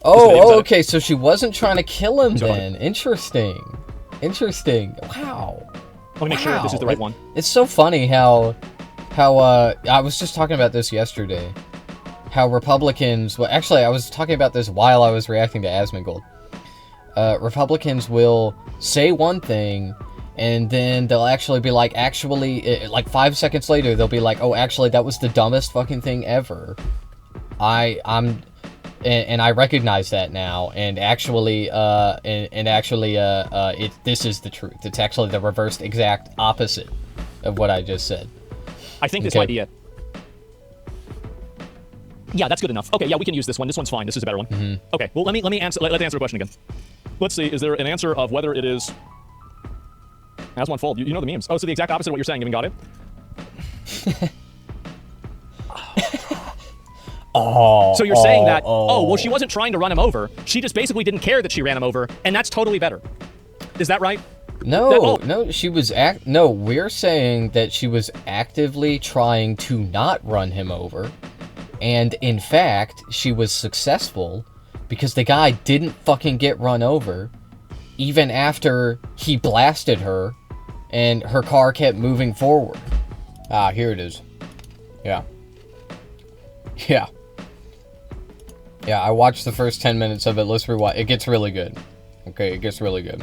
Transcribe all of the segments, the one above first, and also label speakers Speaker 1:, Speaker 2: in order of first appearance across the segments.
Speaker 1: Oh, okay, so she wasn't trying to kill him then. Interesting. Wow.
Speaker 2: Let me make sure this is the right one.
Speaker 1: It's so funny how I was just talking about this yesterday. How Republicans, well, actually, I was talking about this while I was reacting to Asmongold. Republicans will say one thing, and then they'll actually be like, like 5 seconds later, they'll be like, oh, actually, that was the dumbest fucking thing ever. And I recognize that now, and actually, this is the truth. It's actually the reversed exact opposite of what I just said.
Speaker 2: I think this might be it. Yeah, that's good enough. Okay, yeah, we can use this one. This one's fine. This is a better one.
Speaker 1: Mm-hmm.
Speaker 2: Okay, well, let's answer the question again. Let's see, is there an answer of whether it is Asmon fold? You know the memes. Oh, so the exact opposite of what you're saying. You even got it? So you're saying that, well, she wasn't trying to run him over. She just basically didn't care that she ran him over, and that's totally better. Is that right?
Speaker 1: No, she was no, we're saying that she was actively trying to not run him over. And in fact, she was successful because the guy didn't fucking get run over even after he blasted her and her car kept moving forward. Ah, here it is. Yeah. Yeah, I watched the first 10 minutes of it. Let's rewatch. It gets really good. Okay, it gets really good.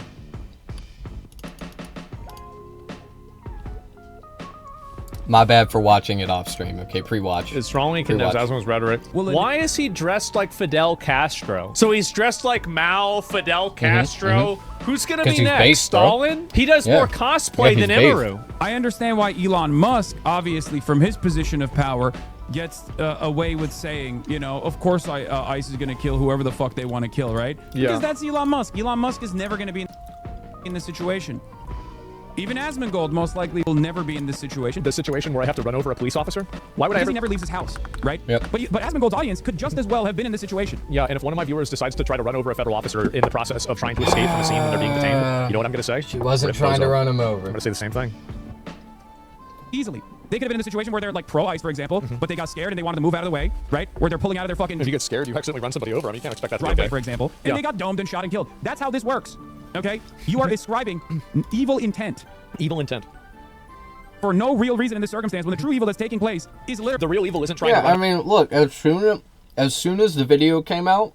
Speaker 1: My bad for watching it off stream. Okay, pre-watch.
Speaker 3: It strongly condemns Asmon's rhetoric. Why is he dressed like Fidel Castro? So he's dressed like Mao, Fidel Castro. Who's gonna be next?
Speaker 1: Based,
Speaker 3: Stalin? He does more cosplay than Emeru.
Speaker 4: I understand why Elon Musk, obviously from his position of power, gets away with saying, you know, of course ICE is gonna kill whoever the fuck they want to kill, right?
Speaker 3: Yeah.
Speaker 4: Because that's Elon Musk. Elon Musk is never gonna be in this situation. Even Asmongold most likely will never be in this situation.
Speaker 2: The situation where I have to run over a police officer? Why would
Speaker 4: because he never leaves his house, right?
Speaker 1: Yep.
Speaker 4: But Asmongold's audience could just as well have been in this situation.
Speaker 2: Yeah, and if one of my viewers decides to try to run over a federal officer in the process of trying to escape from the scene when they're being detained, you know what I'm going to say?
Speaker 1: She wasn't trying to run him over.
Speaker 2: I'm going to say the same thing.
Speaker 4: Easily. They could have been in a situation where they're like pro-ICE, for example, but they got scared and they wanted to move out of the way, right? Where they're pulling out of their fucking...
Speaker 2: If you get scared, you accidentally run somebody over. I mean, you can't expect that to be
Speaker 4: driveway,
Speaker 2: okay.
Speaker 4: for example, and they got domed and shot and killed. That's how this works, okay? You are describing evil intent.
Speaker 2: Evil intent.
Speaker 4: For no real reason in this circumstance, when the true evil that's taking place is literally...
Speaker 2: The real evil isn't trying to run.
Speaker 1: Yeah, I mean, look, as soon as the video came out,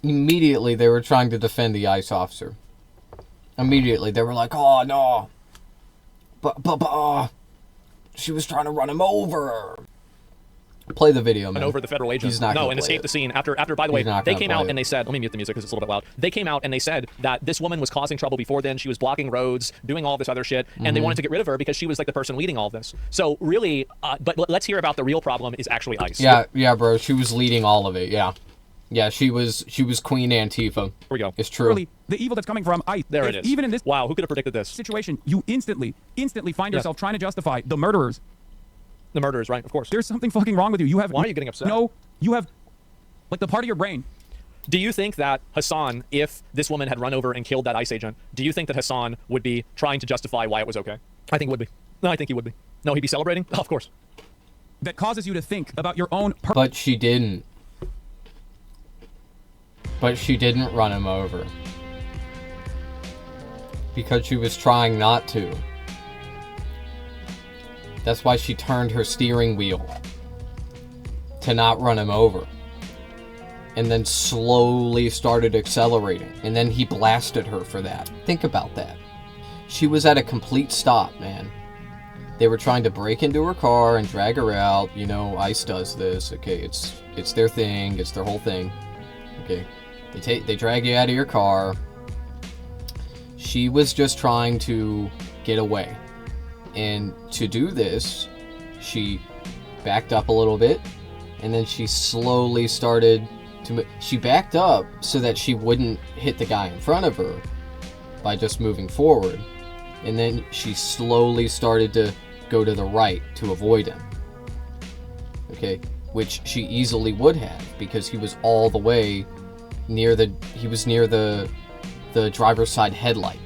Speaker 1: immediately they were trying to defend the ICE officer. Immediately, they were like, oh, no. But, she was trying to run him over. Play the video, man.
Speaker 2: And over the federal agent.
Speaker 1: He's not
Speaker 2: no, and escape the scene. After, by the way, they came out and they said, let me mute the music because it's a little bit loud. They came out and they said that this woman was causing trouble before then. She was blocking roads, doing all this other shit, and they wanted to get rid of her because she was like the person leading all of this. So really, but let's hear about the real problem is actually ICE.
Speaker 1: Yeah, bro. She was leading all of it. Yeah, she was Queen Antifa.
Speaker 2: Here we go.
Speaker 1: It's true.
Speaker 4: Really, the evil that's coming from ICE.
Speaker 2: There it is.
Speaker 4: Even in this
Speaker 2: wow, who could have predicted this
Speaker 4: situation, you instantly find yourself trying to justify the murderers.
Speaker 2: The murderers, right? Of course.
Speaker 4: There's something fucking wrong with you. You have...
Speaker 2: Why are you getting upset?
Speaker 4: No, you have, like, the part of your brain.
Speaker 2: Do you think that Hasan, if this woman had run over and killed that ICE agent, do you think that Hasan would be trying to justify why it was okay? I think he would be. No, I think he would be. No, he'd be celebrating? Oh, of course.
Speaker 4: That causes you to think about your own...
Speaker 1: But she didn't. But she didn't run him over. Because she was trying not to. That's why she turned her steering wheel to not run him over. And then slowly started accelerating. And then he blasted her for that. Think about that. She was at a complete stop, man. They were trying to break into her car and drag her out. You know, ICE does this. Okay, it's their thing. It's their whole thing. Okay. They drag you out of your car. She was just trying to get away. And to do this, she backed up a little bit, and then she slowly started to... She backed up so that she wouldn't hit the guy in front of her by just moving forward. And then she slowly started to go to the right to avoid him. Okay? Which she easily would have, because he was all the way near the... He was near the driver's side headlight.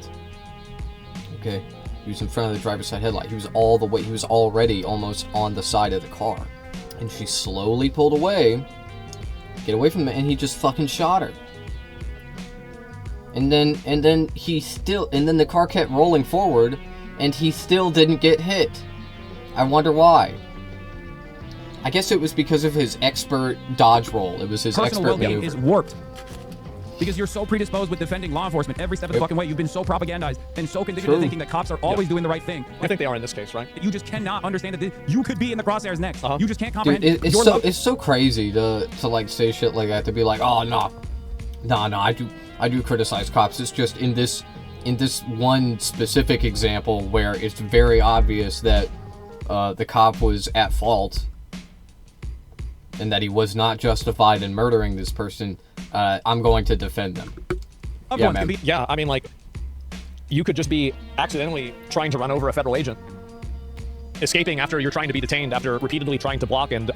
Speaker 1: Okay? He was in front of the driver's side headlight. He was all the way, he was already almost on the side of the car. And she slowly pulled away, get away from him, and he just fucking shot her. And then the car kept rolling forward, and he still didn't get hit. I wonder why. I guess it was because of his expert dodge roll. It was his
Speaker 4: Personal
Speaker 1: expert
Speaker 4: well-being
Speaker 1: maneuver.
Speaker 4: is warped. Because you're so predisposed with defending law enforcement every step of the fucking way. You've been so propagandized and so conditioned to thinking that cops are always doing the right thing.
Speaker 2: I think they are in this case, right?
Speaker 4: You just cannot understand that you could be in the crosshairs next. You just can't
Speaker 1: Dude,
Speaker 4: comprehend
Speaker 1: it's so crazy to like say shit like that, to be like, oh no, I do criticize cops. It's just in this one specific example where it's very obvious that the cop was at fault and that he was not justified in murdering this person. I'm going to defend them. Yeah, man.
Speaker 2: Yeah, I mean, like, you could just be accidentally trying to run over a federal agent, escaping after you're trying to be detained after repeatedly trying to block and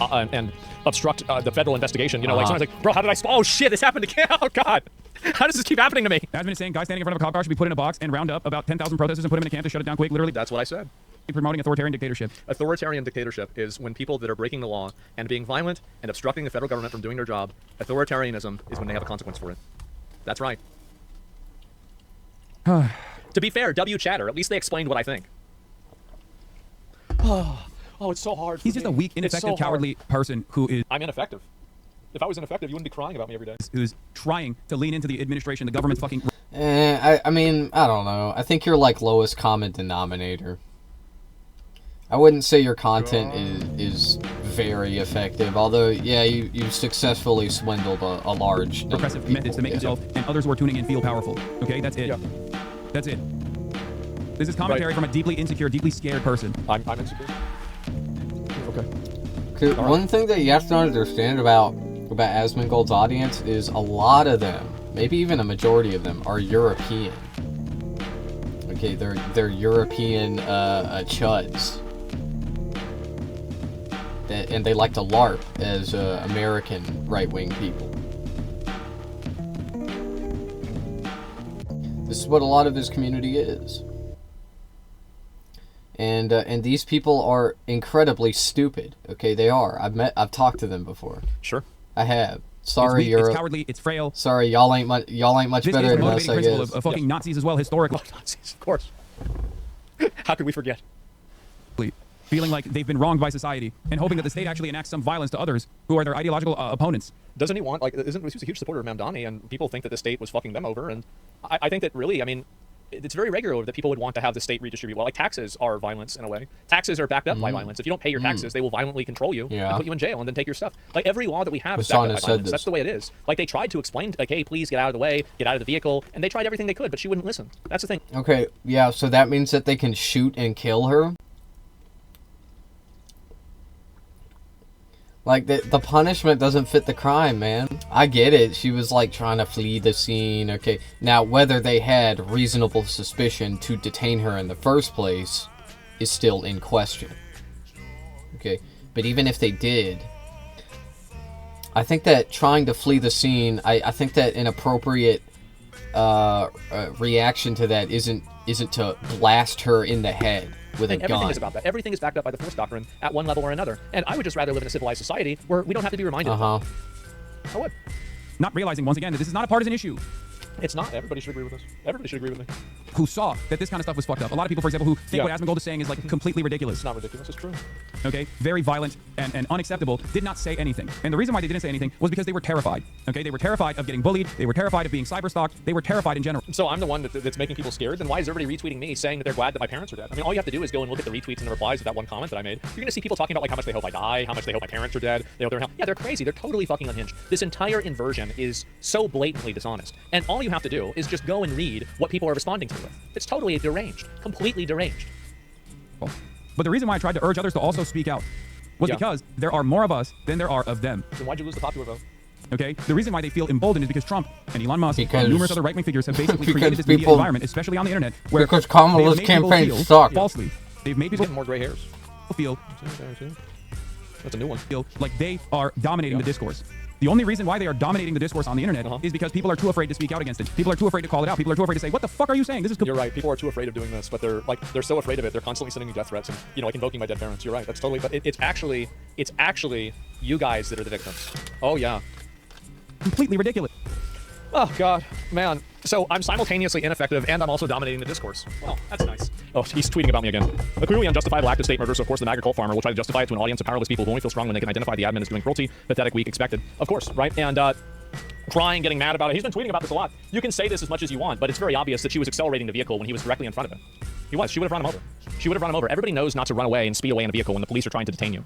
Speaker 2: obstruct the federal investigation. You know, like someone's like, bro, how did I? Oh shit, this happened again. Oh god, how does this keep happening to me?
Speaker 4: Asmon is saying guys standing in front of a cop car should be put in a box and round up about 10,000 protesters and put them in a camp to shut it down quick. Literally,
Speaker 2: That's what I said.
Speaker 4: promoting authoritarian dictatorship.
Speaker 2: Authoritarian dictatorship is when people that are breaking the law and being violent and obstructing the federal government from doing their job. Authoritarianism is when they have a consequence for it. That's right. To be fair, W chatter, at least they explained what I think. Oh, it's so hard.
Speaker 4: He's just a weak, ineffective, cowardly person who is.
Speaker 2: I'm ineffective. If I was ineffective, you wouldn't be crying about me every day.
Speaker 4: Who's trying to lean into the administration, the government's fucking.
Speaker 1: I mean, I don't know. I think you're like lowest common denominator. I wouldn't say your content is very effective, although, yeah, you successfully swindled a large
Speaker 4: repressive methods to make yourself and others who are tuning in feel powerful. Okay, that's it.
Speaker 2: Yeah.
Speaker 4: That's it. This is commentary from a deeply insecure, deeply scared person.
Speaker 2: I'm insecure. Okay.
Speaker 1: One thing that you have to understand about Asmongold's audience is a lot of them, maybe even a majority of them, are European. Okay, they're European chuds. And they like to LARP as American right-wing people. This is what a lot of his community is. And these people are incredibly stupid. Okay, they are. I've talked to them before.
Speaker 2: Sure.
Speaker 1: I have. Sorry,
Speaker 4: it's cowardly. It's frail.
Speaker 1: Sorry, y'all ain't much better than us, I guess.
Speaker 4: Of fucking Nazis as well, historically.
Speaker 2: Nazis, of course. How could we forget?
Speaker 4: Feeling like they've been wronged by society and hoping that the state actually enacts some violence to others who are their ideological opponents.
Speaker 2: Doesn't he want, like, he was a huge supporter of Mamdani, and people think that the state was fucking them over, and I think that really, I mean, it's very regular that people would want to have the state redistribute. Well, like, taxes are violence in a way. Taxes are backed up by violence. If you don't pay your taxes, they will violently control you and put you in jail and then take your stuff. Like, every law that we have is backed up by violence. That's the way it is. Like, they tried to explain, like, hey, please get out of the way, get out of the vehicle, and they tried everything they could, but she wouldn't listen. That's the thing.
Speaker 1: Okay, yeah, so that means that they can shoot and kill her? Like, the punishment doesn't fit the crime, man. I get it. She was, like, trying to flee the scene. Okay, now, whether they had reasonable suspicion to detain her in the first place is still in question. Okay, but even if they did, I think that trying to flee the scene, I think that an appropriate reaction to that isn't to blast her in the head with a gun.
Speaker 2: Everything is about that. Everything is backed up by the Force Doctrine at one level or another. And I would just rather live in a civilized society where we don't have to be reminded of that. I would.
Speaker 4: Not realizing, once again, that this is not a partisan issue.
Speaker 2: It's not. Everybody should agree with us. Everybody should agree with me.
Speaker 4: Who saw that this kind of stuff was fucked up. A lot of people, for example, who think what Asmongold is saying is, like, completely ridiculous.
Speaker 2: It's not ridiculous. It's true.
Speaker 4: Okay? Very violent and unacceptable. Did not say anything. And the reason why they didn't say anything was because they were terrified. Okay? They were terrified of getting bullied. They were terrified of being cyberstalked. They were terrified in general.
Speaker 2: So I'm the one that's making people scared? Then why is everybody retweeting me saying that they're glad that my parents are dead? I mean, all you have to do is go and look at the retweets and the replies of that one comment that I made. You're going to see people talking about, like, how much they hope I die, how much they hope my parents are dead. They hope they're in hell. Yeah, they're crazy. They're totally fucking unhinged. This entire inversion is so blatantly dishonest. And all you have to do is just go and read what people are responding to it. It's totally deranged. Completely deranged.
Speaker 4: But the reason why I tried to urge others to also speak out was because there are more of us than there are of them.
Speaker 2: Then why'd you lose the popular vote?
Speaker 4: Okay? The reason why they feel emboldened is because Trump and Elon Musk and numerous other right-wing figures have basically created this media environment, especially on the internet, where
Speaker 1: because Kamala's campaign sucked.
Speaker 4: Falsely. They've made people
Speaker 2: more gray hairs.
Speaker 4: Feel
Speaker 2: that's a new one.
Speaker 4: Feel like they are dominating the discourse. The only reason why they are dominating the discourse on the internet is because people are too afraid to speak out against it. People are too afraid to call it out. People are too afraid to say, "What the fuck are you saying? This is."
Speaker 2: You're right. People are too afraid of doing this, but they're so afraid of it. They're constantly sending me death threats and like invoking my dead parents. You're right. That's totally. But it's actually you guys that are the victims. Oh yeah.
Speaker 4: Completely ridiculous.
Speaker 2: Oh god, man. So I'm simultaneously ineffective and I'm also dominating the discourse. Well, that's nice. Oh, he's tweeting about me again. A clearly unjustifiable act of state murder, so of course the MAGA cult farmer will try to justify it to an audience of powerless people who only feel strong when they can identify the admin as doing cruelty, pathetic, weak, expected. Of course, right? And crying, getting mad about it. He's been tweeting about this a lot. You can say this as much as you want, but it's very obvious that she was accelerating the vehicle when he was directly in front of him. He was. She would have run him over. She would have run him over. Everybody knows not to run away and speed away in a vehicle when the police are trying to detain you.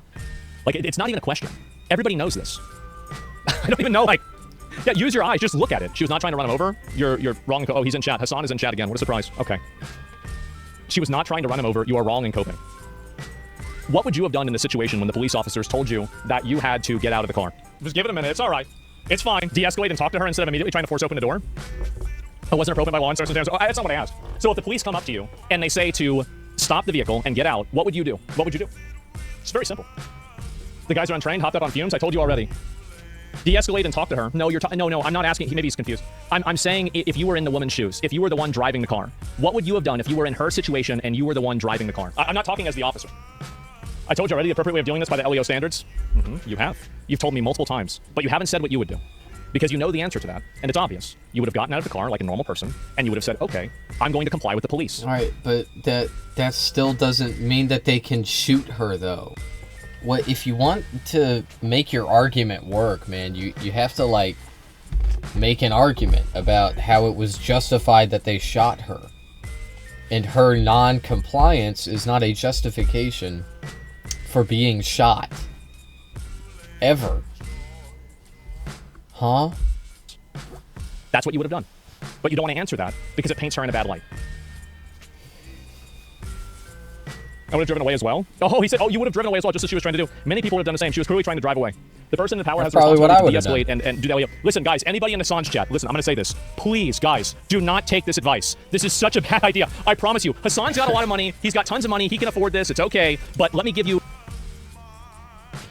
Speaker 2: Like, it's not even a question. Everybody knows this. I don't even know, like... Yeah, use your eyes. Just look at it. She was not trying to run him over. You're wrong. Oh, he's in chat. Hasan is in chat again. What a surprise. Okay. She was not trying to run him over. You are wrong in coping. What would you have done in the situation when the police officers told you that you had to get out of the car? Just give it a minute. It's all right. It's fine. De-escalate and talk to her instead of immediately trying to force open the door? Oh, wasn't it opened by law enforcement? Oh, that's not what I asked. So if the police come up to you and they say to stop the vehicle and get out, what would you do? What would you do? It's very simple. The guys are untrained, hopped up on fumes. I told you already. De-escalate and talk to her. No, no, I'm not asking. Maybe he's confused. I'm saying if you were in the woman's shoes, if you were the one driving the car, what would you have done if you were in her situation and you were the one driving the car? I'm not talking as the officer. I told you already the appropriate way of doing this by the LEO standards. You have. You've told me multiple times, but you haven't said what you would do. Because you know the answer to that, and it's obvious. You would have gotten out of the car like a normal person, and you would have said, okay, I'm going to comply with the police.
Speaker 1: All right, but that still doesn't mean that they can shoot her, though. What if you want to make your argument work, man, you have to, like, make an argument about how it was justified that they shot her. And her non-compliance is not a justification for being shot. Ever. Huh?
Speaker 2: That's what you would have done. But you don't want to answer that because it paints her in a bad light. I would have driven away as well. Oh, he said, oh, you would have driven away as well, just as she was trying to do. Many people would have done the same. She was clearly trying to drive away. The person in power has the responsibility to de-escalate and do that. Listen, guys, anybody in Hasan's chat, listen, I'm going to say this. Please, guys, do not take this advice. This is such a bad idea. I promise you. Hasan's got a lot of money. He's got tons of money. He can afford this. It's okay. But let me give you...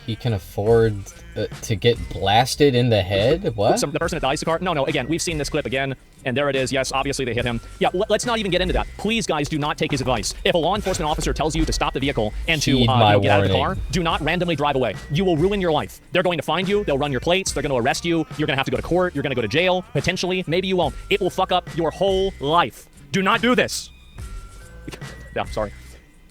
Speaker 1: He can afford to get blasted in the head? What?
Speaker 2: The person that dies the car? No, again, we've seen this clip again, and there it is. Yes, obviously they hit him. Yeah, let's not even get into that. Please, guys, do not take his advice. If a law enforcement officer tells you to stop the vehicle and to get out of the car, do not randomly drive away. You will ruin your life. They're going to find you. They'll run your plates. They're going to arrest you. You're going to have to go to court. You're going to go to jail, potentially. Maybe you won't. It will fuck up your whole life. Do not do this. Yeah, sorry.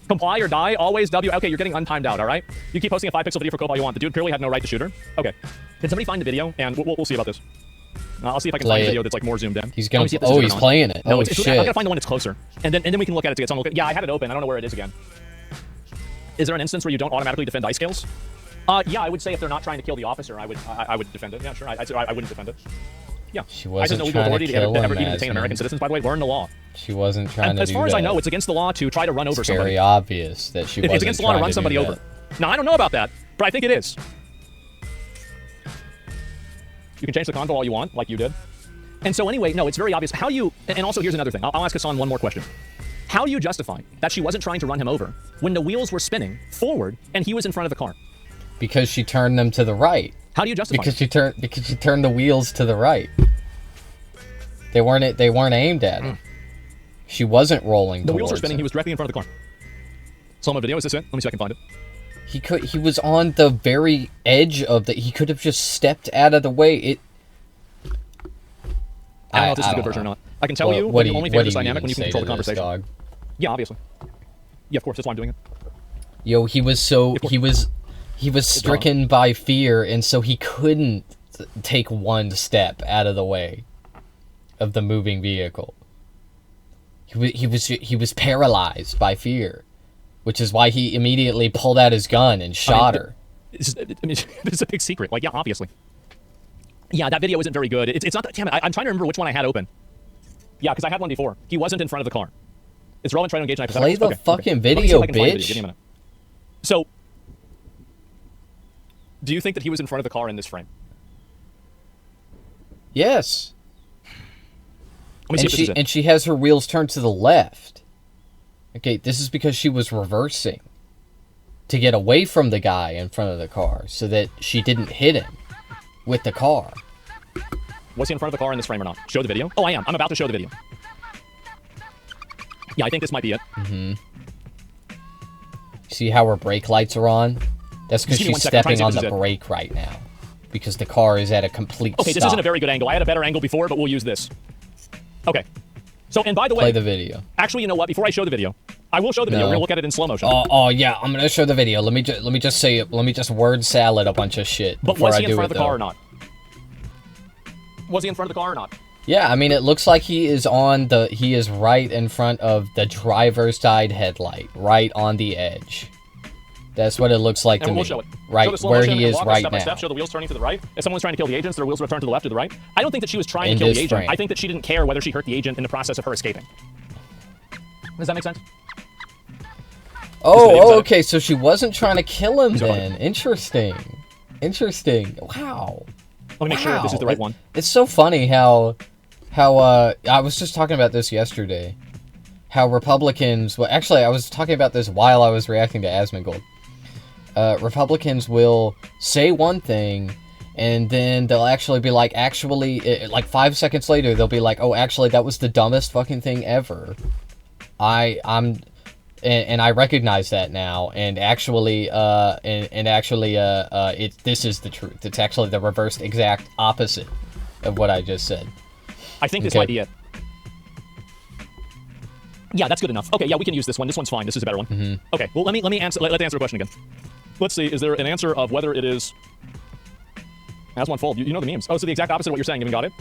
Speaker 2: Comply or die, always W. Okay, you're getting untimed out, all right? You keep posting a 5-pixel video for Cope all you want. The dude clearly had no right to shoot her. Okay. Can somebody find the video? And we'll see about this. I'll see if I can find a video that's like more zoomed in.
Speaker 1: He's gonna. Oh, he's playing it.
Speaker 2: No,
Speaker 1: oh shit!
Speaker 2: I gotta find the one that's closer, and then we can look at it to get some. Yeah, I had it open. I don't know where it is again. Is there an instance where you don't automatically defend ice scales? Yeah, I would say if they're not trying to kill the officer, I would defend it. Yeah, sure. I wouldn't defend it. Yeah.
Speaker 1: She wasn't trying to kill him,
Speaker 2: ever even detain American citizens. By the way, learn the law.
Speaker 1: She wasn't trying to do that.
Speaker 2: As far as I know, it's against the law to try to run over somebody.
Speaker 1: It's very obvious that she wasn't.
Speaker 2: It's against the law to run somebody over. Now, I don't know about that, but I think it is. You can change the convo all you want, like you did. And so anyway, no, it's very obvious. How do you... And also, here's another thing. I'll ask Hasan one more question. How do you justify that she wasn't trying to run him over when the wheels were spinning forward and he was in front of the car?
Speaker 1: Because she turned them to the right.
Speaker 2: How do you justify
Speaker 1: because she turned the wheels to the right. They weren't aimed at him. She wasn't rolling.
Speaker 2: The wheels were spinning. He was directly in front of the car. So my video, is this it? Let me see if I can find it.
Speaker 1: He was on the very edge of the. He could have just stepped out of the way.
Speaker 2: I don't know if this is a good version or not. I can tell you when you only favor this dynamic when you can control the conversation.
Speaker 1: Dog?
Speaker 2: Yeah, obviously. Yeah, of course. That's why I'm doing it.
Speaker 1: Yo, he was stricken by fear, and so he couldn't take one step out of the way of the moving vehicle. He was paralyzed by fear, which is why he immediately pulled out his gun and shot her.
Speaker 2: This is a big secret. Like, yeah, obviously. Yeah, that video isn't very good. It's not that. Damn it, I'm trying to remember which one I had open. Yeah, because I had one before. He wasn't in front of the car. It's relevant. Try to engage.
Speaker 1: Play the fucking video, bitch.
Speaker 2: Give me a minute. So, do you think that he was in front of the car in this frame?
Speaker 1: Yes.
Speaker 2: And
Speaker 1: she has her wheels turned to the left. Okay, this is because she was reversing to get away from the guy in front of the car so that she didn't hit him. with the car.
Speaker 2: Was he in front of the car in this frame or not? Show the video? Oh, I am. I'm about to show the video. Yeah, I think this might be it.
Speaker 1: Mm-hmm. See how her brake lights are on? That's because she's stepping on the brake right now. Because the car is at a complete stop.
Speaker 2: Okay, this isn't a very good angle. I had a better angle before, but we'll use this. Okay. So, and by the way...
Speaker 1: Play the video.
Speaker 2: Actually, you know what? Before I show the video, I will show the video. We're going to look at it in slow motion.
Speaker 1: Oh, yeah. I'm going to show the video. Let me just say it. Let me just word salad a bunch of shit
Speaker 2: But was he in front of the car or not? Was he in front of the car or not?
Speaker 1: Yeah, I mean, it looks like he is right in front of the driver's side headlight, right on the edge. That's what it looks like to me.
Speaker 2: Show it.
Speaker 1: Right where he is right now.
Speaker 2: Step, show the wheels turning to the right. If someone's trying to kill the agents, their wheels will turn to the left or the right. I don't think that she was trying to kill the agent. I think that she didn't care whether she hurt the agent in the process of her escaping. Does that make sense?
Speaker 1: Oh, okay, so she wasn't trying to kill him then. Interesting. Wow.
Speaker 2: Let me make sure this is the right one.
Speaker 1: It's so funny how I was just talking about this yesterday. How Republicans, well, actually, I was talking about this while I was reacting to Asmongold. Republicans will say one thing, and then they'll actually be like, like 5 seconds later, they'll be like, oh, actually, that was the dumbest fucking thing ever. And I recognize that now, and actually, this is the truth. It's actually the reversed exact opposite of what I just said.
Speaker 2: I think this might be it. Yeah, that's good enough. Okay, yeah, we can use this one. This one's fine. This is a better one.
Speaker 1: Mm-hmm.
Speaker 2: Okay, well, let me answer. Let's answer the question again. Let's see. Is there an answer of whether it is Asmon fold? You know the memes. Oh, so the exact opposite of what you're saying. You even got it.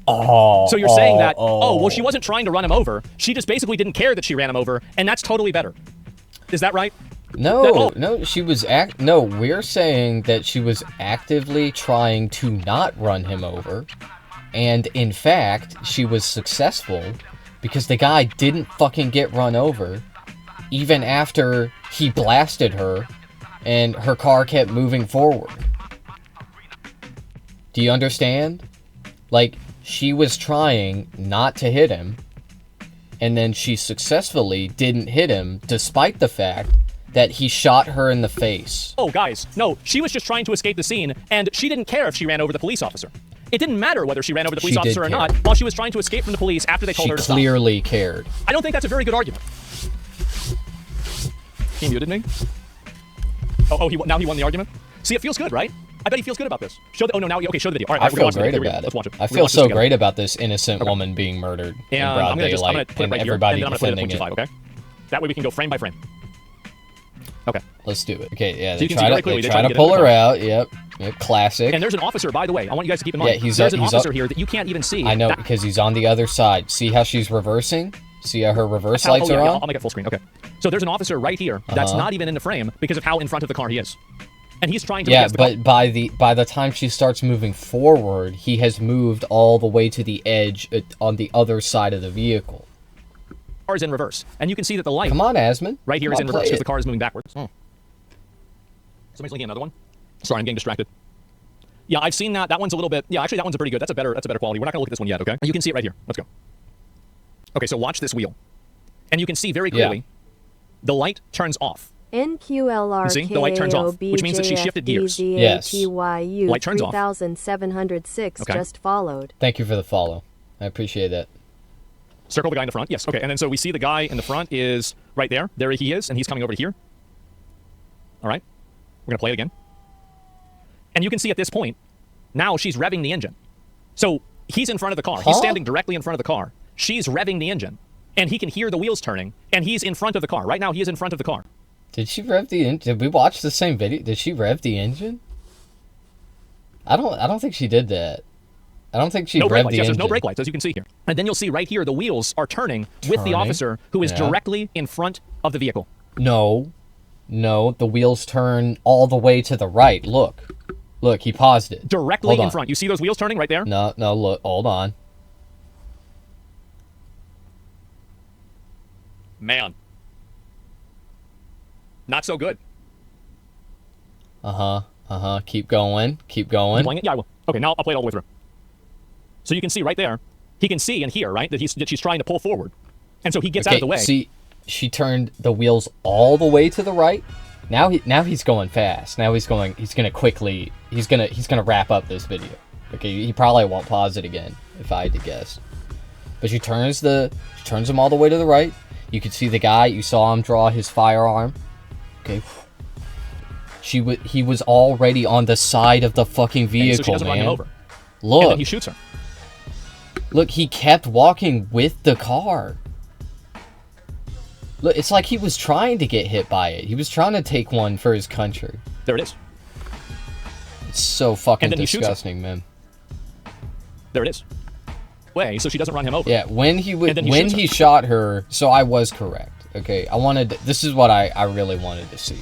Speaker 2: So you're saying that? Oh, well, she wasn't trying to run him over. She just basically didn't care that she ran him over, and that's totally better. Is that right?
Speaker 1: No, she was No, we're saying that she was actively trying to not run him over. And in fact, she was successful because the guy didn't fucking get run over even after he blasted her and her car kept moving forward. Do you understand? Like, she was trying not to hit him, and then she successfully didn't hit him despite the fact that he shot her in the face.
Speaker 2: Oh, guys, no, she was just trying to escape the scene, and she didn't care if she ran over the police officer. It didn't matter whether she ran over the police officer or not while she was trying to escape from the police after they told her to stop.
Speaker 1: She clearly cared.
Speaker 2: I don't think that's a very good argument. He muted me? Now he won the argument? See, it feels good, right? I bet he feels good about this. Show the video. All right,
Speaker 1: I feel great about it.
Speaker 2: Let's watch it.
Speaker 1: I feel so great about this innocent woman being murdered in broad daylight and everybody defending it.
Speaker 2: Okay? That way we can go frame by frame. Okay.
Speaker 1: Let's do it. Okay, yeah,
Speaker 2: they
Speaker 1: try to pull her out. Yep, classic.
Speaker 2: And there's an officer, by the way. I want you guys to keep in mind.
Speaker 1: Yeah,
Speaker 2: there's an officer here that you can't even see.
Speaker 1: I know, because he's on the other side. See how she's reversing? See how her reverse lights are on?
Speaker 2: I'll make it full screen. Okay. So there's an officer right here that's not even in the frame because of how in front of the car he is. And he's trying to...
Speaker 1: Yeah, but by the time she starts moving forward, he has moved all the way to the edge on the other side of the vehicle.
Speaker 2: The car is in reverse. And you can see that the light...
Speaker 1: Come on, Asmon.
Speaker 2: Right here is in reverse because the car is moving backwards. Somebody's linking another one. Sorry, I'm getting distracted. Yeah, I've seen that. That one's a little bit... Yeah, actually, that one's a pretty good. That's a better quality. We're not going to look at this one yet, okay? You can see it right here. Let's go. Okay, so watch this wheel. And you can see very clearly the light turns off.
Speaker 5: NQLR
Speaker 2: see? The light turns off, which means that she shifted gears.
Speaker 1: Yes.
Speaker 2: Light turns off.
Speaker 5: 3706 just followed.
Speaker 1: Thank you for the follow. I appreciate that.
Speaker 2: Circle the guy in the front. Yes, okay. And then so we see the guy in the front is right there. There he is, and he's coming over to here. All right. We're going to play it again. And you can see at this point, now she's revving the engine. So he's in front of the car. He's standing directly in front of the car. She's revving the engine. And he can hear the wheels turning. And he's in front of the car. Right now, he is in front of the car.
Speaker 1: Did she rev the engine? Did we watch the same video? Did she rev the engine? I don't think she did that. I don't think she revved the engine.
Speaker 2: Yes, there's no brake lights, as you can see here. And then you'll see right here, the wheels are turning with the officer who is directly in front of the vehicle.
Speaker 1: No, the wheels turn all the way to the right. Look, he paused it.
Speaker 2: Directly in front. You see those wheels turning right there?
Speaker 1: No, look, hold on.
Speaker 2: Man. Not so good.
Speaker 1: Keep going.
Speaker 2: You playing it? Yeah, I will. Okay, now I'll play it all the way through. So you can see right there, he can see and hear, right, that she's trying to pull forward. And so he gets out of the way.
Speaker 1: See, she turned the wheels all the way to the right, Now he's going fast. Now he's gonna wrap up this video. Okay, he probably won't pause it again if I had to guess. But she turns him all the way to the right. You could see the guy. You saw him draw his firearm. Okay. He was already on the side of the fucking vehicle,
Speaker 2: so she doesn't
Speaker 1: man.
Speaker 2: run him over.
Speaker 1: Look.
Speaker 2: And then he shoots her.
Speaker 1: Look, he kept walking with the car. Look, it's like he was trying to get hit by it. He was trying to take one for his country.
Speaker 2: There it is.
Speaker 1: It's so fucking disgusting, man.
Speaker 2: There it is. Way, so she doesn't run him over.
Speaker 1: Yeah, when he shot her, so I was correct. Okay, this is what I really wanted to see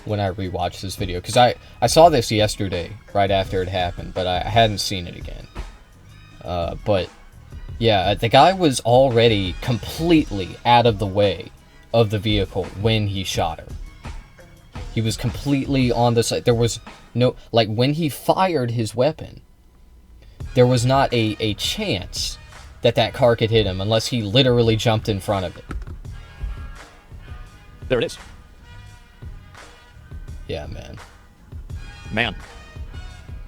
Speaker 1: when I rewatched this video, because I saw this yesterday right after it happened, but I hadn't seen it again. But yeah, the guy was already completely out of the way of the vehicle when he shot her. He was completely on the side. There was no, like, when he fired his weapon, there was not a chance that car could hit him unless he literally jumped in front of it.
Speaker 2: There it is.
Speaker 1: Yeah, man.
Speaker 2: Man.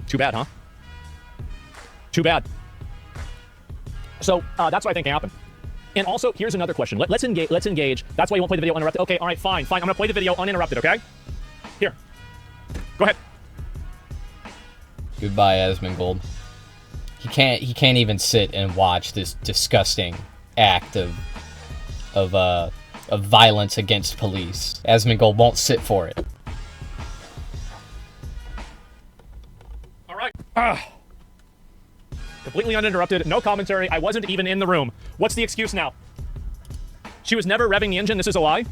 Speaker 2: Too bad, huh? Too bad. So, that's what I think happened. And also, here's another question. Let's engage. That's why you won't play the video uninterrupted. Okay, all right, fine. I'm going to play the video uninterrupted, okay? Here. Go ahead.
Speaker 1: Goodbye, Asmongold. He can't even sit and watch this disgusting act of violence against police. Asmongold won't sit for it.
Speaker 2: All right. Completely uninterrupted, no commentary. I wasn't even in the room. What's the excuse now? She was never revving the engine. This is a lie.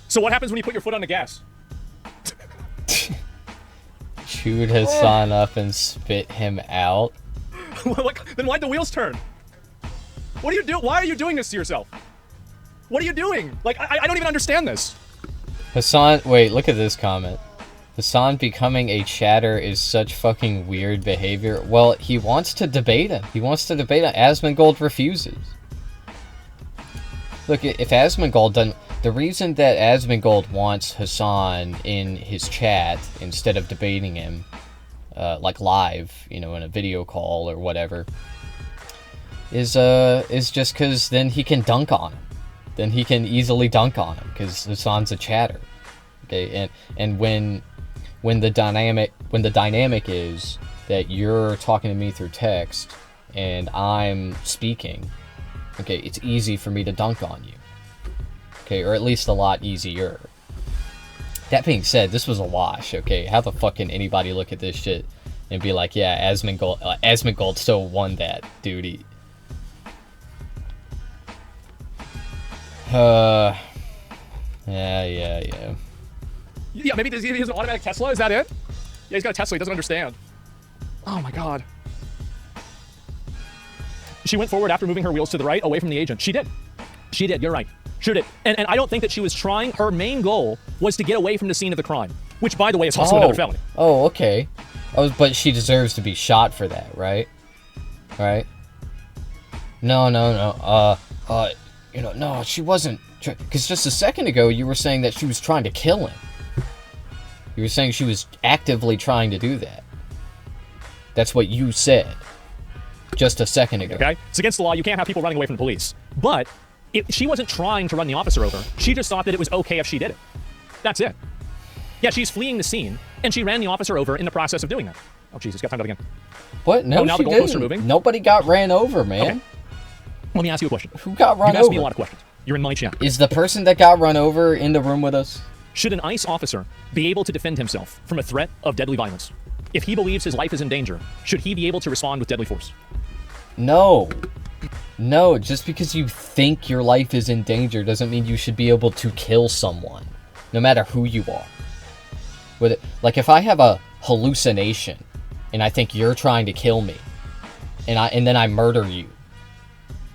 Speaker 2: So what happens when you put your foot on the gas?
Speaker 1: Chewed Hasan up and spit him out.
Speaker 2: Then why'd the wheels turn? What do you do? Why are you doing this to yourself? What are you doing? Like, I don't even understand this.
Speaker 1: Hasan, wait, look at this comment. Hasan becoming a chatter is such fucking weird behavior. Well, he wants to debate him. Asmongold refuses. Look, if Asmongold doesn't... The reason that Asmongold wants Hasan in his chat instead of debating him, like live, in a video call or whatever, is just because then he can dunk on him. Then he can easily dunk on him because Hasan's a chatter. Okay, and when the dynamic is that you're talking to me through text and I'm speaking, okay, it's easy for me to dunk on you. Okay, or at least a lot easier. That being said, this was a wash, okay? How the fuck can anybody look at this shit and be like, yeah, Asmongold still won that, dude. Yeah.
Speaker 2: Yeah, maybe he has an automatic Tesla, is that it? Yeah, he's got a Tesla, he doesn't understand. Oh my god. She went forward after moving her wheels to the right, away from the agent. She did. She did, you're right. Sure did. And I don't think that she was trying. Her main goal was to get away from the scene of the crime, which, by the way, is also another felony.
Speaker 1: Oh, okay. But she deserves to be shot for that, right? Right? No. No, she wasn't. Because just a second ago, you were saying that she was trying to kill him. You were saying she was actively trying to do that. That's what you said just a second ago.
Speaker 2: Okay? It's against the law. You can't have people running away from the police. But she wasn't trying to run the officer over. She just thought that it was okay if she did it. That's it. Yeah, she's fleeing the scene, and she ran the officer over in the process of doing that. Oh, Jesus, got timed out again.
Speaker 1: What? No,
Speaker 2: now
Speaker 1: she
Speaker 2: the goalposts
Speaker 1: didn't.
Speaker 2: are moving.
Speaker 1: Nobody got ran over, man.
Speaker 2: Okay. Let me ask you a question.
Speaker 1: Who got run over?
Speaker 2: You asked me a lot of questions. You're in my chat.
Speaker 1: Is the person that got run over in the room with us?
Speaker 2: Should an ICE officer be able to defend himself from a threat of deadly violence? If he believes his life is in danger, should he be able to respond with deadly force?
Speaker 1: No. No, just because you think your life is in danger doesn't mean you should be able to kill someone, no matter who you are. Like, if I have a hallucination and I think you're trying to kill me, and then I murder you,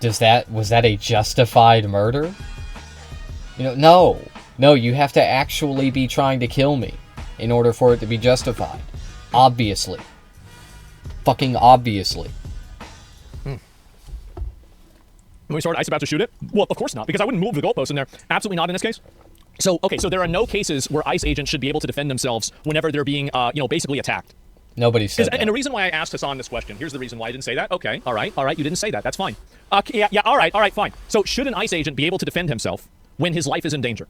Speaker 1: was that a justified murder? No. No, you have to actually be trying to kill me in order for it to be justified. Obviously. Fucking obviously.
Speaker 2: When we started ICE about to shoot it? Well, of course not, because I wouldn't move the goalpost in there. Absolutely not in this case. So, okay, so there are no cases where ICE agents should be able to defend themselves whenever they're being, basically attacked.
Speaker 1: Nobody said that.
Speaker 2: And the reason why I asked Hasan this question, here's the reason why I didn't say that. Okay, all right, you didn't say that. That's fine. Yeah, all right, fine. So should an ICE agent be able to defend himself when his life is in danger?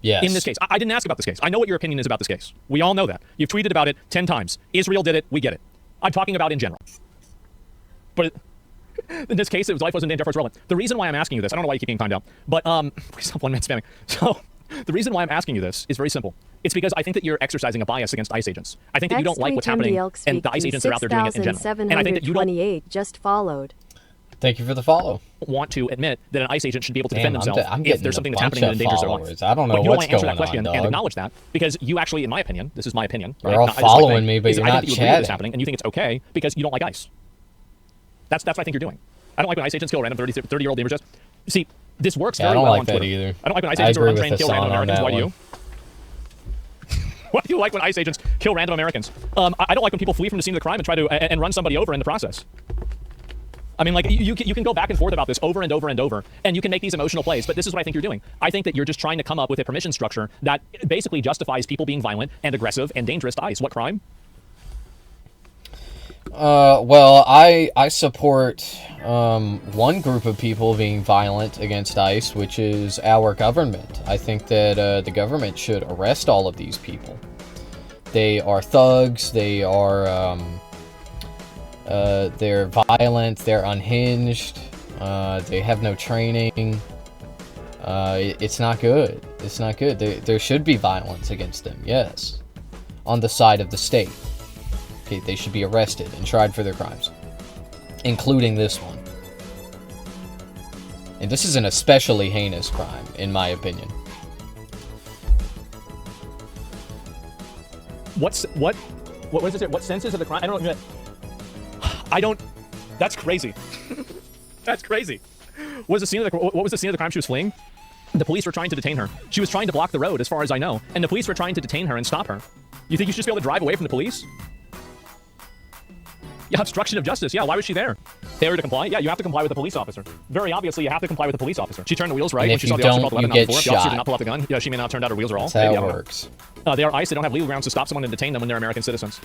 Speaker 1: Yes.
Speaker 2: In this case. I didn't ask about this case. I know what your opinion is about this case. We all know that. You've tweeted about it 10 times. Israel did it. We get it. I'm talking about in general. But in this case, his life was in danger, therefore it's relevant. The reason why I'm asking you this, I don't know why you keep being timed out, but stop one man spamming. So the reason why I'm asking you this is very simple. It's because I think that you're exercising a bias against ICE agents. I think that you don't like what's happening, and the ICE agents are out there doing it in general. And I think that you don't
Speaker 5: just followed.
Speaker 1: Thank you for the follow.
Speaker 2: Want to admit that an ICE agent should be able to defend themselves if there's something that's happening that endangers their life.
Speaker 1: I don't know
Speaker 2: but you
Speaker 1: what's
Speaker 2: don't want to answer
Speaker 1: going
Speaker 2: that question
Speaker 1: on,
Speaker 2: and acknowledge that because you actually, in my opinion, this is my opinion.
Speaker 1: You're all following me, but you're not chatting.
Speaker 2: Happening, and you think it's okay because you don't like ICE. That's what I think you're doing. I don't like when ICE agents kill random 30-year-old neighbors. See, this works very well on Twitter.
Speaker 1: Either.
Speaker 2: I don't like when ICE agents are untrained kill random Americans. Why do you? Why do you like when ICE agents kill random Americans? I don't like when people flee from the scene of the crime and try to and run somebody over in the process. I mean, like, you can go back and forth about this over and over and over, and you can make these emotional plays, but this is what I think you're doing. I think that you're just trying to come up with a permission structure that basically justifies people being violent and aggressive and dangerous to ICE. What crime?
Speaker 1: Well, I support one group of people being violent against ICE, which is our government. I think that the government should arrest all of these people. They are thugs. They are they're violent. They're unhinged. They have no training. It's not good. It's not good. There should be violence against them. Yes, on the side of the state. Okay, they should be arrested and tried for their crimes, including this one. And this is an especially heinous crime, in my opinion.
Speaker 2: What was it? What sense is of the crime? I don't. That's crazy. That's crazy. What was the scene of the crime she was fleeing? The police were trying to detain her. She was trying to block the road, as far as I know, and the police were trying to detain her and stop her. You think you should just be able to drive away from the police? Yeah, obstruction of justice. Yeah, why was she there? Failure to comply? Yeah, you have to comply with the police officer. Very obviously, you have to comply with the police officer. She turned the wheels right when she saw the officer pull the weapon out before. If the officer did not pull out the gun, yeah, she may not have turned out her wheels are all.
Speaker 1: That's how it works.
Speaker 2: They are ICE. They don't have legal grounds to stop someone and detain them when they're American citizens.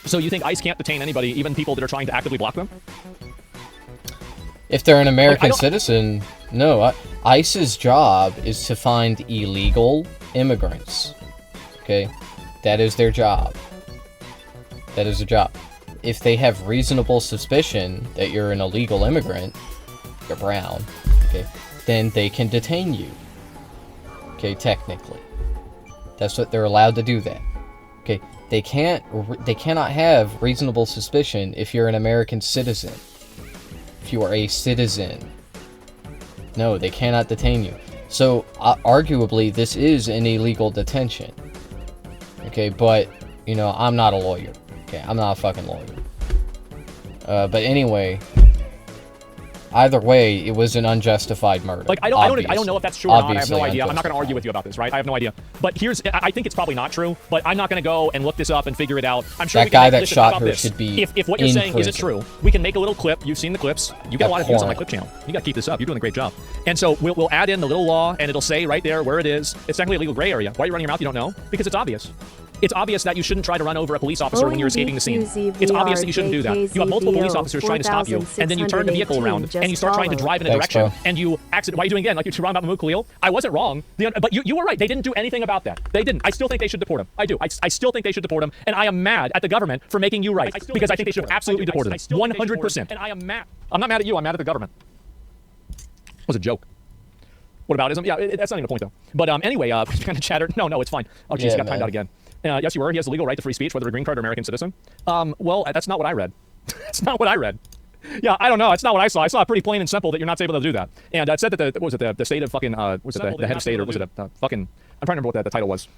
Speaker 2: So you think ICE can't detain anybody, even people that are trying to actively block them?
Speaker 1: If they're an American citizen, no. ICE's job is to find illegal immigrants. Okay? That is their job. That is their job. If they have reasonable suspicion that you're an illegal immigrant, you're brown, okay, then they can detain you. Okay, technically. That's what they're allowed to do that. Okay, they cannot have reasonable suspicion if you're an American citizen. If you are a citizen. No, they cannot detain you. So, arguably, this is an illegal detention. Okay, but, you know, I'm not a lawyer. Okay, I'm not a fucking lawyer. But anyway, either way, it was an unjustified murder.
Speaker 2: Like, I don't know if that's true or not. I have no idea. I'm not going to argue with you about this, right? I have no idea. But I think it's probably not true, but I'm not going to go and look this up and figure it out. I'm sure
Speaker 1: that guy that shot her should be
Speaker 2: if what you're saying isn't true, we can make a little clip. You've seen the clips. You get a lot of views on my clip channel. You got to keep this up. You're doing a great job. And so we'll add in the little law, and it'll say right there where it is. It's technically a legal gray area. Why are you running your mouth? You don't know? Because it's obvious. It's obvious that you shouldn't try to run over a police officer when you're escaping the scene. It's obvious that you shouldn't do that. You have multiple police officers trying to stop you, and then you turn the vehicle around, and you start trying to drive in a direction, and you accident. Why are you doing again? Like you're wrong about Mahmoud Khalil? I wasn't wrong, but you were right. They didn't do anything about that. They didn't. I still think they should deport him. I do. I still think they should deport him, and I am mad at the government for making you right, because I think they should have absolutely deported him. 100%. And I am mad. I'm not mad at you. I'm mad at the government. It was a joke. Whataboutism? Yeah, that's not even the point, though. But anyway, kind of chattered. No, it's fine. Oh, jeez, got timed out again. Yes, you were. He has the legal right to free speech, whether a green card or American citizen. Well, that's not what I read. That's not what I read. Yeah, I don't know. It's not what I saw. I saw it pretty plain and simple that you're not able to do that. And it said that the state of fucking was it the head of state or was it a fucking? I'm trying to remember what the title was.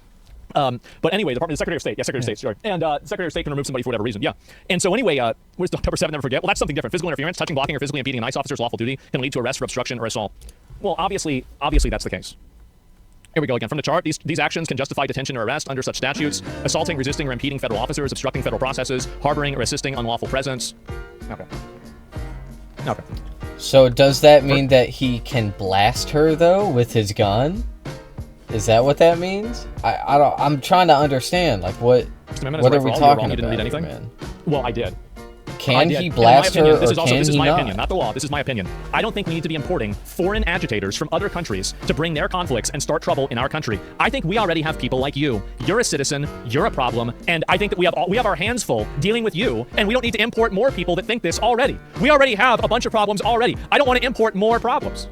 Speaker 2: But anyway, the Secretary of State. Yeah, Secretary of State, sure. And Secretary of State can remove somebody for whatever reason. Yeah. And so anyway, where's the number 7? Never forget. Well, that's something different. Physical interference, touching, blocking, or physically impeding an ICE officer's lawful duty can lead to arrest for obstruction or assault. Well, obviously that's the case. Here we go again. From the chart, these actions can justify detention or arrest under such statutes: assaulting, resisting, or impeding federal officers, obstructing federal processes, harboring or assisting unlawful presence. Okay.
Speaker 1: So does that mean that he can blast her, though, with his gun? Is that what that means? I don't. I'm trying to understand. Like, what are we talking about?
Speaker 2: You didn't read anything?
Speaker 1: Man?
Speaker 2: Well, I did.
Speaker 1: Can he blast her, or
Speaker 2: this is my
Speaker 1: not?
Speaker 2: opinion, not the law. This is my opinion. I don't think we need to be importing foreign agitators from other countries to bring their conflicts and start trouble in our country. I think we already have people like you. You're a citizen. You're a problem, and I think that we have our hands full dealing with you, and we don't need to import more people that think this already. We already have a bunch of problems already. I don't want to import more problems.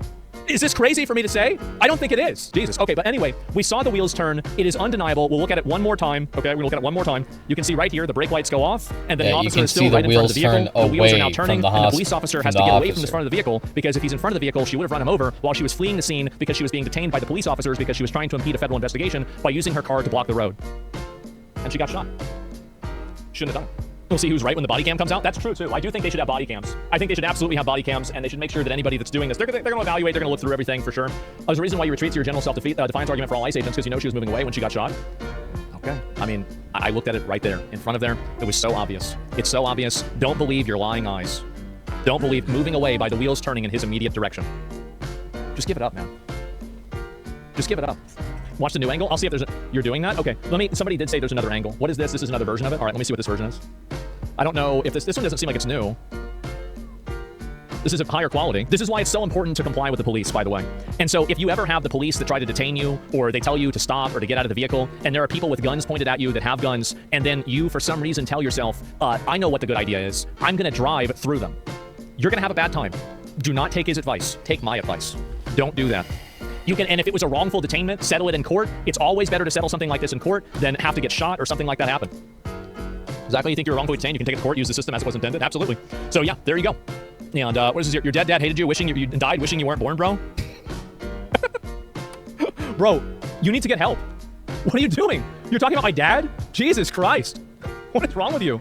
Speaker 2: Is this crazy for me to say? I don't think it is. Jesus. Okay, but anyway, we saw the wheels turn. It is undeniable. We'll look at it one more time. Okay, we'll look at it one more time. You can see right here, the brake lights go off, and then the officer is still right in front of the vehicle. The wheels are now turning, and the police officer has to get away from the front of the vehicle, because if he's in front of the vehicle, she would have run him over while she was fleeing the scene because she was being detained by the police officers because she was trying to impede a federal investigation by using her car to block the road. And she got shot. Shouldn't have done it. We'll see who's right when the body cam comes out. That's true, too. I do think they should have body cams. I think they should absolutely have body cams, and they should make sure that anybody that's doing this, they're going to evaluate, they're going to look through everything for sure. There's a reason why you retreat to your general self-defiance argument for all ICE agents, because you know she was moving away when she got shot. Okay. I mean, I looked at it right there, in front of there. It was so obvious. It's so obvious. Don't believe your lying eyes. Don't believe moving away by the wheels turning in his immediate direction. Just give it up, man. Just give it up. Watch the new angle. I'll see if there's you're doing that? Okay. Somebody did say there's another angle. What is this? This is another version of it? All right, let me see what this version is. I don't know if this one doesn't seem like it's new. This is a higher quality. This is why it's so important to comply with the police, by the way. And so if you ever have the police that try to detain you, or they tell you to stop or to get out of the vehicle, and there are people with guns pointed at you that have guns, and then you, for some reason, tell yourself, I know what the good idea is. I'm going to drive through them. You're going to have a bad time. Do not take his advice. Take my advice. Don't do that. You can, and if it was a wrongful detainment, settle it in court. It's always better to settle something like this in court than have to get shot or something like that happen. Exactly. You think you're wrongfully detained, you can take it to court, use the system as it was intended. Absolutely. So yeah, there you go. And what is this? Your dead dad hated you, wishing you died, wishing you weren't born, bro. Bro, you need to get help. What are you doing? You're talking about my dad? Jesus Christ. What is wrong with you?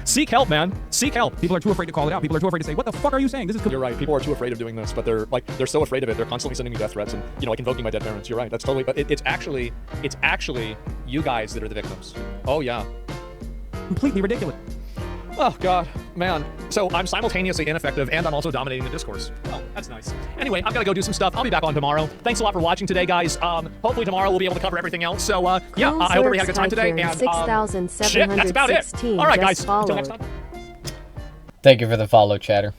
Speaker 2: Seek help, man. Seek help.
Speaker 4: People are too afraid to call it out. People are too afraid to say, "What the fuck are you saying? This is."
Speaker 2: You're right. People are too afraid of doing this, but they're so afraid of it. They're constantly sending me death threats and like invoking my dead parents. You're right. That's totally. But it's actually you guys that are the victims. Oh yeah.
Speaker 4: Completely ridiculous.
Speaker 2: Oh, God, man. So I'm simultaneously ineffective, and I'm also dominating the discourse. Well, that's nice. Anyway, I've got to go do some stuff. I'll be back on tomorrow. Thanks a lot for watching today, guys. Hopefully tomorrow we'll be able to cover everything else. So, yeah, I hope everybody had a good time today. And, shit, that's about it. All right, guys. Until next time.
Speaker 1: Thank you for the follow, chatter.